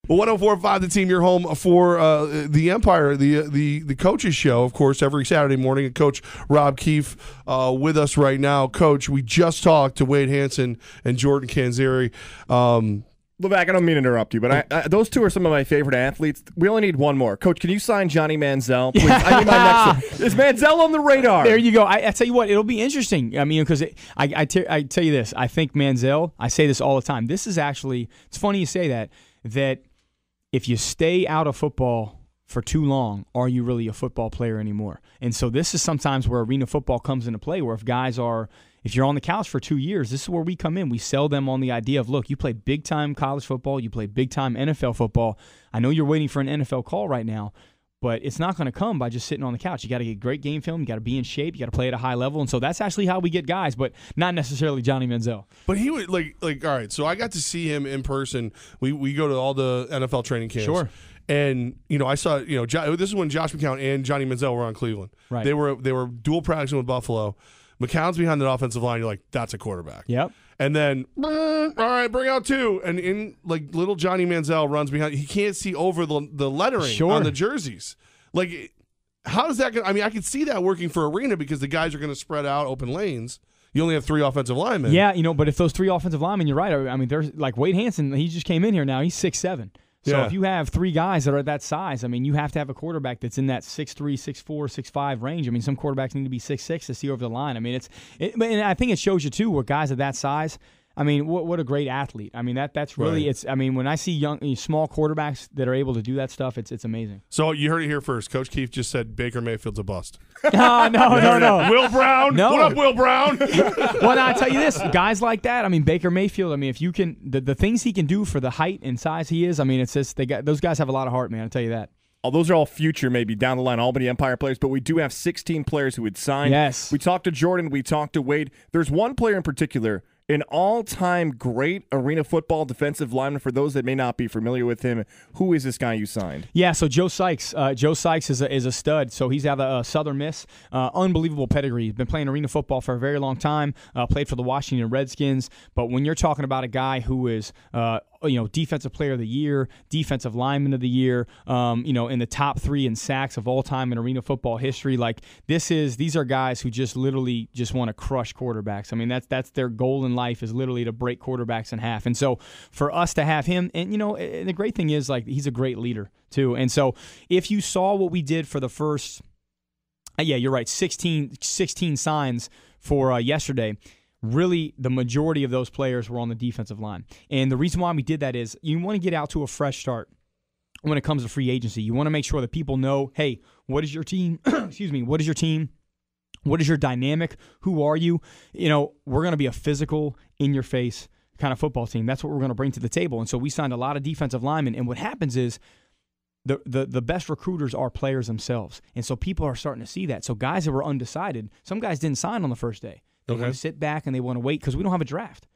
Well, 104.5 The Team, your home for the Empire, the coaches show, of course, every Saturday morning. Coach Rob Keefe with us right now. Coach, we just talked to Wade Hanson and Jordan Canzeri. Levack, I don't mean to interrupt you, but those two are some of my favorite athletes. We only need one more. Coach, can you sign Johnny Manziel, please? I need my next one. Is Manziel on the radar? There you go. I tell you what, it'll be interesting. I mean, because I tell you this. I think Manziel, I say this all the time. This is actually, it's funny you say that if you stay out of football for too long, are you really a football player anymore? And so this is sometimes where arena football comes into play, where if you're on the couch for 2 years, this is where we come in. We sell them on the idea of, look, you play big-time college football, you play big-time NFL football. I know you're waiting for an NFL call right now, but it's not going to come by just sitting on the couch. You got to get great game film, you got to be in shape, you got to play at a high level, and so that's actually how we get guys, but not necessarily Johnny Manziel. But he would, like all right, so I got to see him in person. We go to all the NFL training camps. Sure. And, I saw, this is when Josh McCown and Johnny Manziel were on Cleveland. Right. They were dual practicing with Buffalo. McCown's behind the offensive line. You're like, that's a quarterback. Yep. And then, all right, bring out two. And in little Johnny Manziel runs behind. He can't see over the lettering on the jerseys. Like, how is that going to – I mean, I could see that working for arena because the guys are going to spread out open lanes. You only have 3 offensive linemen. Yeah, but if those 3 offensive linemen, you're right. I mean, there's like Wade Hanson, he just came in here now. He's 6'7". So if you have 3 guys that are that size, I mean, you have to have a quarterback that's in that 6'3", 6'4", 6'5" range. I mean, some quarterbacks need to be 6'6" to see over the line. I mean, and I think it shows you too, where guys of that size. I mean, what a great athlete. I mean, that's really right. I mean, when I see small quarterbacks that are able to do that stuff, it's amazing. So you heard it here first. Coach Keefe just said Baker Mayfield's a bust. No. Will Brown? No. What up, Will Brown? Well, I tell you this, guys like that, I mean, Baker Mayfield, I mean, if you can, the things he can do for the height and size he is, I mean, it's just, those guys have a lot of heart, man, I'll tell you that. Those are all future, maybe down the line, Albany Empire players, but we do have 16 players who would sign. Yes. We talked to Jordan. We talked to Wade. There's one player in particular, an all-time great arena football defensive lineman. For those that may not be familiar with him, who is this guy you signed? Yeah, so Joe Sykes. Joe Sykes is a stud. So he's out of Southern Miss. Unbelievable pedigree. He's been playing arena football for a very long time. Played for the Washington Redskins. But when you're talking about a guy who is defensive player of the year, defensive lineman of the year, in the top 3 in sacks of all time in arena football history, like these are guys who just literally just want to crush quarterbacks. I mean, that's their goal in life, is literally to break quarterbacks in half. And so for us to have him, and the great thing is, like, he's a great leader too. And so if you saw what we did for the first, you're right, 16 signs for yesterday. Really, the majority of those players were on the defensive line. And the reason why we did that is you want to get out to a fresh start when it comes to free agency. You want to make sure that people know, hey, what is your team? Excuse me, what is your team? What is your dynamic? Who are you? We're going to be a physical, in-your-face kind of football team. That's what we're going to bring to the table. And so we signed a lot of defensive linemen. And what happens is the best recruiters are players themselves. And so people are starting to see that. So guys that were undecided, some guys didn't sign on the first day. They want to sit back and they want to wait because we don't have a draft.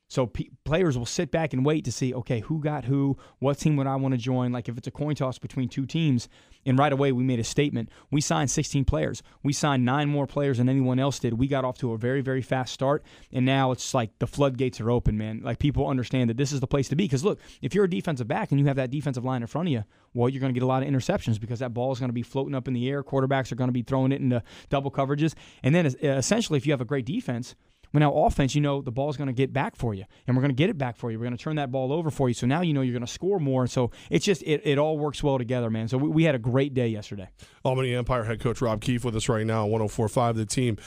So players will sit back and wait to see, okay, who got who, what team would I want to join? Like if it's a coin toss between 2 teams, and right away we made a statement. We signed 16 players. We signed 9 more players than anyone else did. We got off to a very, very fast start, and now it's like the floodgates are open, man. Like people understand that this is the place to be. Because look, if you're a defensive back and you have that defensive line in front of you, well, you're going to get a lot of interceptions because that ball is going to be floating up in the air. Quarterbacks are going to be throwing it into double coverages. And then essentially if you have a great defense, well, now offense, the ball's going to get back for you, and we're going to get it back for you. We're going to turn that ball over for you. So now you're going to score more. So it's just it all works well together, man. So we had a great day yesterday. Albany Empire head coach Rob Keefe with us right now on 104.5 The Team.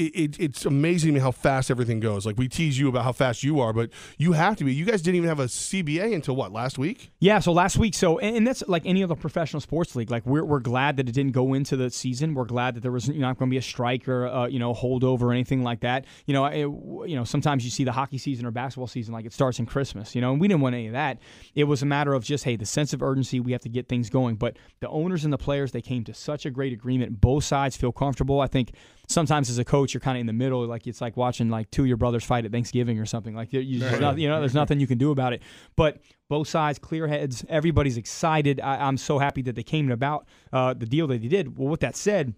It's amazing how fast everything goes. Like we tease you about how fast you are, but you have to be. You guys didn't even have a CBA until what, last week? Yeah, so last week. So and that's like any other professional sports league. Like we're glad that it didn't go into the season. We're glad that there was not going to be a strike or holdover or anything like that. Sometimes you see the hockey season or basketball season like it starts in Christmas. And we didn't want any of that. It was a matter of just the sense of urgency. We have to get things going. But the owners and the players, they came to such a great agreement. Both sides feel comfortable. I think sometimes as a coach, you're kind of in the middle, like it's like watching like 2 of your brothers fight at Thanksgiving or something. Like there's nothing you can do about it. But both sides, clear heads, everybody's excited. I'm so happy that they came about the deal that they did. Well, with that said,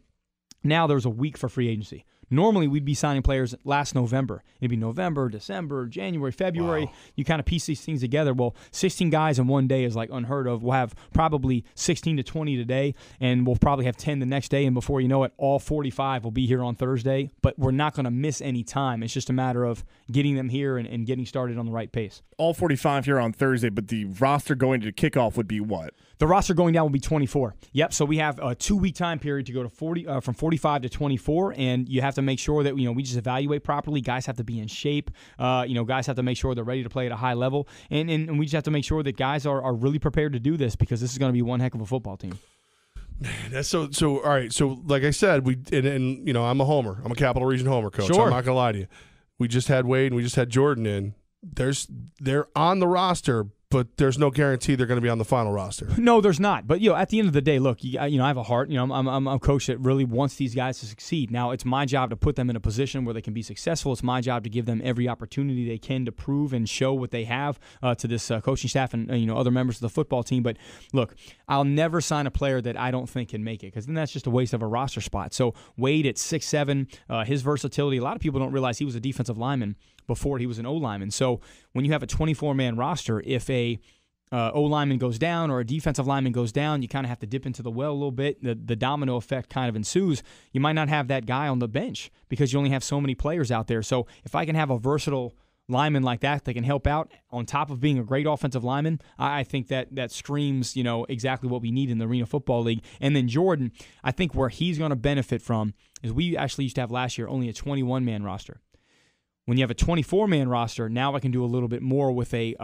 now there's a week for free agency. Normally, we'd be signing players last November. It'd be November, December, January, February. Wow. You kind of piece these things together. Well, 16 guys in one day is like unheard of. We'll have probably 16 to 20 today, and we'll probably have 10 the next day, and before you know it, all 45 will be here on Thursday. But we're not going to miss any time. It's just a matter of getting them here and getting started on the right pace. All 45 here on Thursday, but the roster going to kickoff would be what? The roster going down will be 24. Yep. So we have a 2-week time period to go to 40 from 45 to 24, and you have to make sure that we just evaluate properly. Guys have to be in shape. Guys have to make sure they're ready to play at a high level, and we just have to make sure that guys are really prepared to do this, because this is going to be one heck of a football team. That's so all right. So like I said, I'm a homer. I'm a Capital Region homer, Coach. Sure. I'm not gonna lie to you. We just had Wade and we just had Jordan in. They're on the roster, but there's no guarantee they're going to be on the final roster. No, there's not. But at the end of the day, look, I have a heart. I'm a coach that really wants these guys to succeed. Now, it's my job to put them in a position where they can be successful. It's my job to give them every opportunity they can to prove and show what they have to this coaching staff and other members of the football team. But look, I'll never sign a player that I don't think can make it, because then that's just a waste of a roster spot. So Wade at 6'7", his versatility. A lot of people don't realize he was a defensive lineman before he was an O-lineman. So when you have a 24-man roster, if a O-lineman goes down or a defensive lineman goes down, you kind of have to dip into the well a little bit. The domino effect kind of ensues. You might not have that guy on the bench because you only have so many players out there. So if I can have a versatile lineman like that can help out on top of being a great offensive lineman, I think that screams exactly what we need in the Arena Football League. And then Jordan, I think where he's going to benefit from is we actually used to have last year only a 21-man roster. When you have a 24-man roster, now I can do a little bit more with a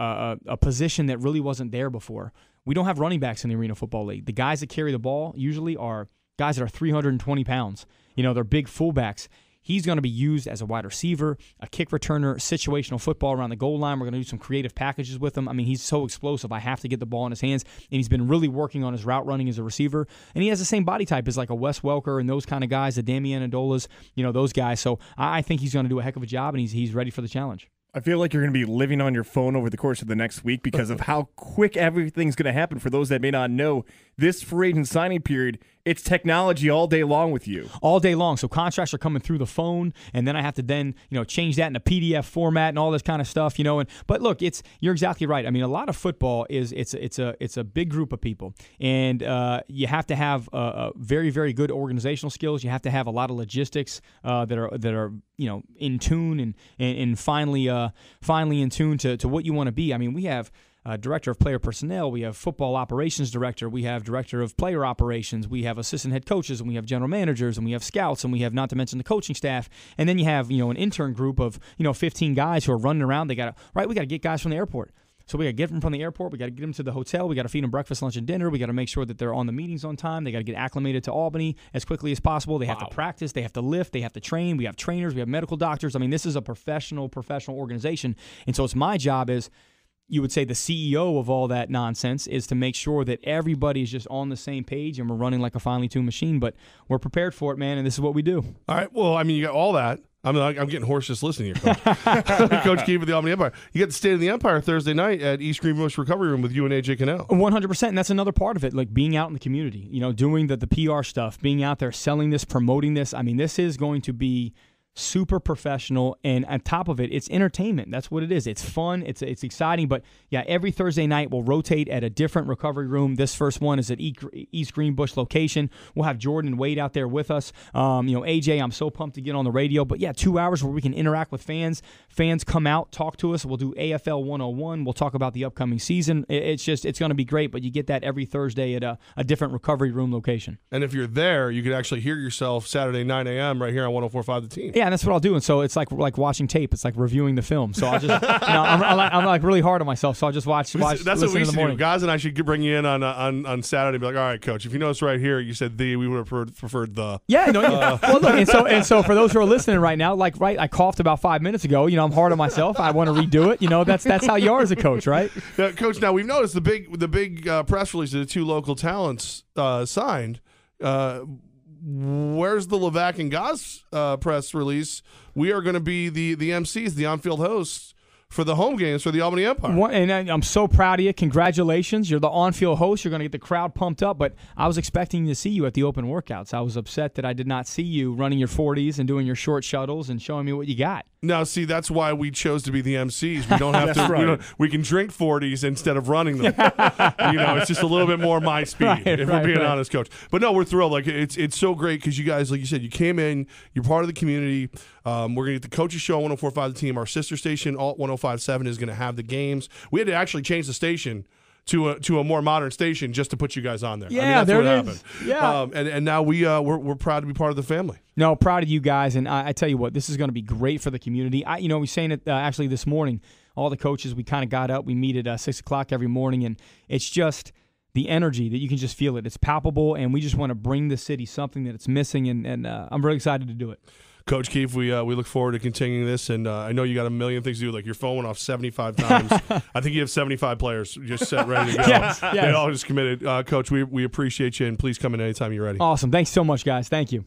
position that really wasn't there before. We don't have running backs in the Arena Football League. The guys that carry the ball usually are guys that are 320 pounds. They're big fullbacks. He's going to be used as a wide receiver, a kick returner, situational football around the goal line. We're going to do some creative packages with him. I mean, he's so explosive. I have to get the ball in his hands, and he's been really working on his route running as a receiver. And he has the same body type as like a Wes Welker and those kind of guys, the Damian Adolas, those guys. So I think he's going to do a heck of a job, and he's ready for the challenge. I feel like you're going to be living on your phone over the course of the next week because of how quick everything's going to happen. For those that may not know, this free agent signing period, it's technology all day long with you. All day long. So contracts are coming through the phone, and then I have to change that in a PDF format and all this kind of stuff, But look, you're exactly right. I mean, a lot of football it's a big group of people, and you have to have very, very good organizational skills. You have to have a lot of logistics that are in tune and finally in tune to what you want to be. I mean, we have director of player personnel, we have football operations director, we have director of player operations, we have assistant head coaches, and we have general managers, and we have scouts, and we have, not to mention, the coaching staff. And then you have an intern group of 15 guys who are running around. We got to get guys from the airport. So we got to get them from the airport. We got to get them to the hotel. We got to feed them breakfast, lunch, and dinner. We got to make sure that they're on the meetings on time. They got to get acclimated to Albany as quickly as possible. They have to practice. They have to lift. They have to train. We have trainers. We have medical doctors. I mean, this is a professional organization. And so it's my job as, you would say, the CEO of all that nonsense, is to make sure that everybody is just on the same page and we're running like a finely tuned machine. But we're prepared for it, man, and this is what we do. All right. Well, I mean, you got all that. I'm getting hoarse just listening to you, Coach. Coach Keefe of the Albany Empire. You get the State of the Empire Thursday night at East Greenbush Recovery Room with you and AJ Cannell. 100%, and that's another part of it, like being out in the community, doing the PR stuff, being out there, selling this, promoting this. I mean, this is going to be super professional, and on top of it, it's entertainment. That's what it is. It's fun. It's exciting. But yeah, every Thursday night we'll rotate at a different recovery room. This first one is at East Greenbush location. We'll have Jordan and Wade out there with us. AJ, I'm so pumped to get on the radio. But yeah, 2 hours where we can interact with fans. Fans come out, talk to us. We'll do AFL 101. We'll talk about the upcoming season. It's going to be great. But you get that every Thursday at a different recovery room location. And if you're there, you could actually hear yourself Saturday 9 a.m. right here on 104.5 The Team. Yeah, and that's what I'll do. And so it's like watching tape. It's like reviewing the film. So I'll just, I'm like really hard on myself. So I'll just watch. That's what we in the morning. Do. Guys and I should bring you in on Saturday and be like, all right, Coach, if you notice right here, you said the, we would have preferred the. Yeah. Well, look, and so for those who are listening right now, I coughed about 5 minutes ago. I'm hard on myself. I want to redo it. That's how you are as a coach, right? Yeah, Coach, now we've noticed the big press release of the two local talents signed. Where's the Levack and Goz press release? We are going to be the MCs, the on-field hosts for the home games for the Albany Empire. And I'm so proud of you. Congratulations. You're the on-field host. You're going to get the crowd pumped up. But I was expecting to see you at the open workouts. I was upset that I did not see you running your 40s and doing your short shuttles and showing me what you got. Now, see, that's why we chose to be the MCs. We don't have to. Right. We can drink 40s instead of running them. It's just a little bit more my speed, if we're being honest, Coach. But no, we're thrilled. Like it's so great because you guys, like you said, you came in. You're part of the community. We're gonna get the coaches show on 104.5 the team. Our sister station, Alt 105.7, is gonna have the games. We had to actually change the station to a more modern station just to put you guys on there. Yeah, that's what there it happened. is. Yeah, and now we're proud to be part of the family. No, proud of you guys, and I tell you what, this is going to be great for the community. We were saying it actually this morning. All the coaches, we kind of got up. We meet at 6 o'clock every morning, and it's just the energy that you can just feel it. It's palpable, and we just want to bring the city something that it's missing, and I'm really excited to do it. Coach Keefe, we look forward to continuing this, and I know you got a million things to do. Like your phone went off 75 times. I think you have 75 players just set ready to go. Yes. They all just committed. Coach, we appreciate you, and please come in anytime you're ready. Awesome. Thanks so much, guys. Thank you.